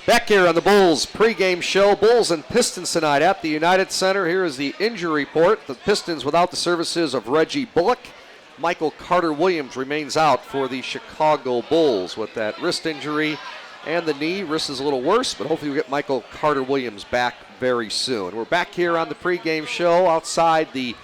Back here on the Bulls pregame show, Bulls and Pistons tonight at the United Center. Here is the injury report. The Pistons without the services of Reggie Bullock. Michael Carter-Williams remains out for the Chicago Bulls with that wrist injury and the knee. Wrist is a little worse, but hopefully we'll get Michael Carter-Williams back very soon. We're back here on the pregame show outside the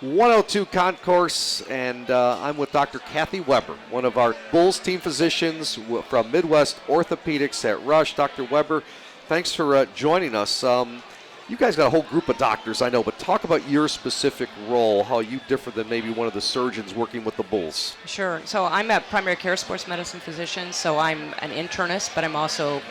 102 concourse, and I'm with Dr. Kathleen Weber, one of our Bulls team physicians from Midwest Orthopaedics at Rush. Dr. Weber, thanks for joining us. You guys got a whole group of doctors, I know, but talk about your specific role, how you differ than maybe one of the surgeons working with the Bulls. Sure. So I'm a primary care sports medicine physician, so I'm an internist, but I'm also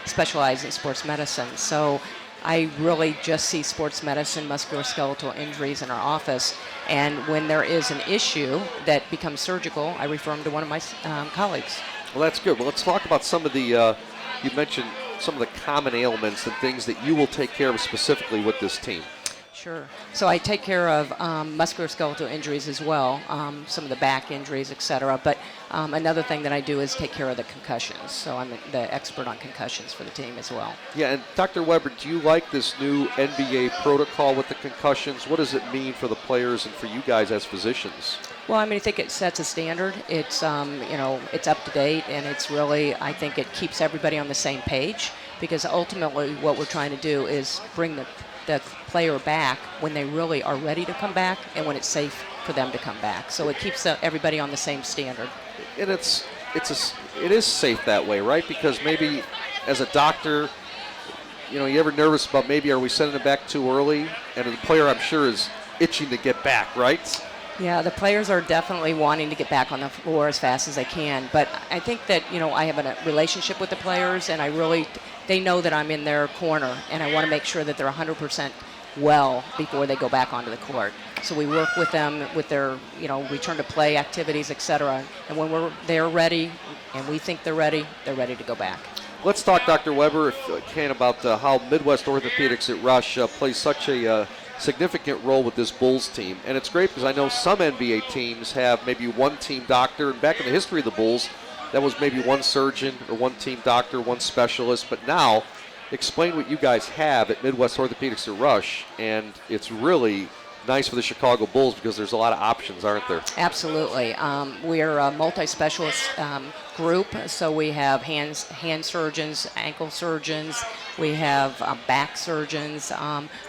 specialized in sports medicine. So I really just see sports medicine, musculoskeletal injuries in our office, and when there is an issue that becomes surgical, I refer them to one of my colleagues. Well, that's good. Well, let's talk about some of the, you mentioned some of the common ailments and things that you will take care of specifically with this team. Sure. So I take care of musculoskeletal injuries as well, some of the back injuries, etc. But another thing that I do is take care of the concussions. So I'm the expert on concussions for the team as well. Yeah, and Dr. Weber, do you like this new NBA protocol with the concussions? What does it mean for the players and for you guys as physicians? Well, I mean, I think it sets a standard. It's, it's up to date, and it's really, I think it keeps everybody on the same page, because ultimately what we're trying to do is bring the player back when they really are ready to come back and when it's safe for them to come back. So it keeps everybody on the same standard. And it is safe that way, right? Because maybe as a doctor, you ever nervous about maybe are we sending it back too early? And the player, I'm sure, is itching to get back, right? Yeah, the players are definitely wanting to get back on the floor as fast as they can. But I think that, I have a relationship with the players, and they know that I'm in their corner, and I want to make sure that they're 100% well before they go back onto the court. So we work with them with their, return to play activities, etc. And when they're ready, and we think they're ready to go back. Let's talk, Dr. Weber, if you can, about how Midwest Orthopaedics at Rush plays such a significant role with this Bulls team. And it's great because I know some NBA teams have maybe one team doctor, and back in the history of the Bulls, that was maybe one surgeon or one team doctor, one specialist. But now, explain what you guys have at Midwest Orthopaedics at Rush, and it's really nice for the Chicago Bulls because there's a lot of options, aren't there? Absolutely. We're a multi-specialist group, so we have hand surgeons, ankle surgeons, we have back surgeons,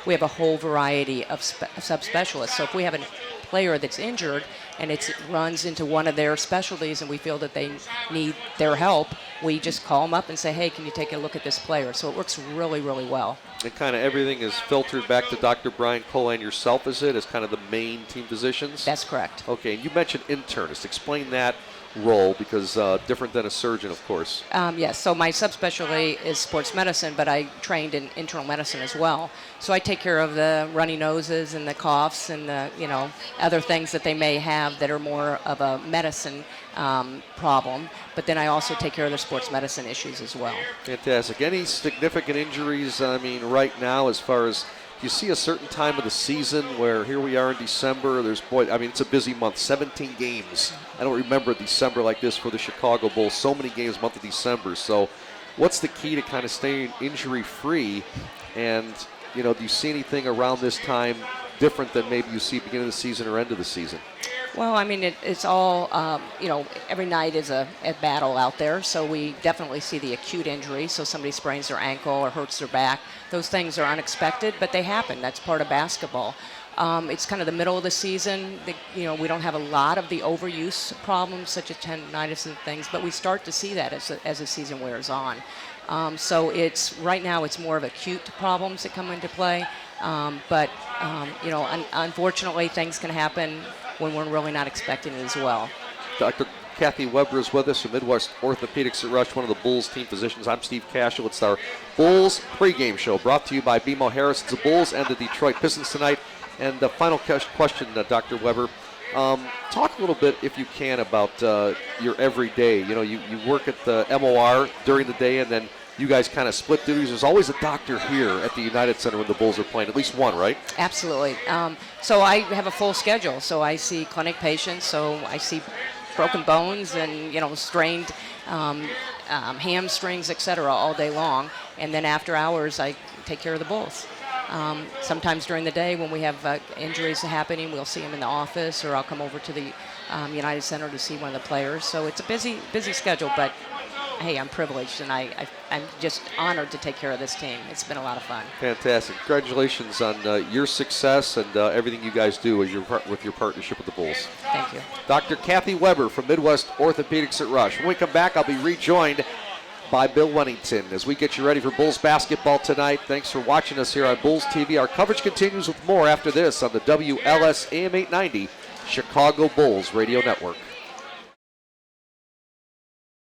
we have a whole variety of subspecialists. So if we have a player that's injured and it runs into one of their specialties and we feel that they need their help, we just call them up and say, hey, can you take a look at this player? So it works really, really well. And kind of everything is filtered back to Dr. Brian Cole and yourself, is it, as kind of the main team physicians? That's correct. Okay, and you mentioned internist. Explain that role, because different than a surgeon, of course. Yes, so my subspecialty is sports medicine, but I trained in internal medicine as well. So I take care of the runny noses and the coughs and the, other things that they may have that are more of a medicine problem. But then I also take care of their sports medicine issues as well. Fantastic. Any significant injuries, right now, as far as you see a certain time of the season where here we are in December, it's a busy month, 17 games. I don't remember December like this for the Chicago Bulls, so many games month of December. So what's the key to kind of staying injury-free? And, do you see anything around this time different than maybe you see beginning of the season or end of the season? Well, it's all, every night is a battle out there, so we definitely see the acute injury. So somebody sprains their ankle or hurts their back. Those things are unexpected, but they happen. That's part of basketball. It's kind of the middle of the season. We don't have a lot of the overuse problems, such as tendonitis and things, but we start to see that as the season wears on. So right now it's more of acute problems that come into play. But unfortunately, things can happen when we're really not expecting it as well. Dr. Kathleen Weber is with us from Midwest Orthopaedics at Rush, one of the Bulls team physicians. I'm Steve Kashul. It's our Bulls pregame show brought to you by BMO Harris. It's the Bulls and the Detroit Pistons tonight. And the final question, Dr. Weber, talk a little bit, if you can, about your everyday. You work at the MOR during the day, and then you guys kind of split duties. There's always a doctor here at the United Center when the Bulls are playing, at least one, right? Absolutely. So I have a full schedule. So I see clinic patients. So I see broken bones and, strained hamstrings, etc. all day long. And then after hours, I take care of the bulls. Sometimes during the day when we have injuries happening, we'll see them in the office, or I'll come over to the United Center to see one of the players. So it's a busy schedule, but hey, I'm privileged, and I'm just honored to take care of this team. It's been a lot of fun. Fantastic. Congratulations on your success and everything you guys do with your partnership with the Bulls. Thank you. Dr. Kathleen Weber from Midwest Orthopaedics at Rush. When we come back, I'll be rejoined by Bill Wennington as we get you ready for Bulls basketball tonight. Thanks for watching us here on Bulls TV. Our coverage continues with more after this on the WLS AM 890 Chicago Bulls Radio Network.